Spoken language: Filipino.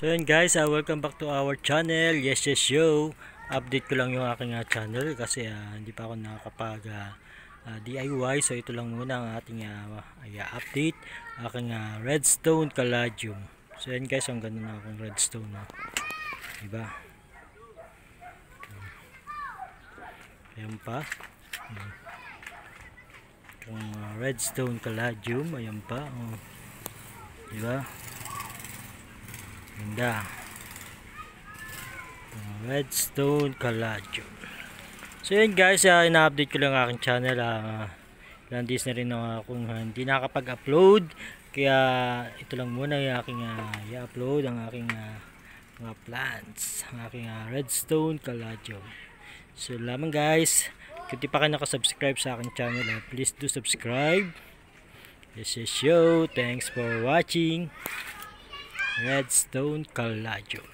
So yun guys, welcome back to our channel. Yes Show. Update ko lang yung aking channel kasi hindi pa ako nakakapag DIY. So ito lang muna ang ating update. Aking redstone caladium. So yun guys, ang ganda na akong redstone, no? Diba? Ayan pa. Itong redstone caladium. Ayan pa. Oh. Diba? Ganda. Redstone caladium. So yun guys, ina-update ko lang aking channel. Ilang days na rin akong hindi nakapag-upload. Kaya ito lang muna yung aking i-upload ang aking mga plants. Ang aking redstone caladium. So lamang guys, kung di pa kayo nakasubscribe sa aking channel, please do subscribe. Yes Show. Thanks for watching. Redstone caladium.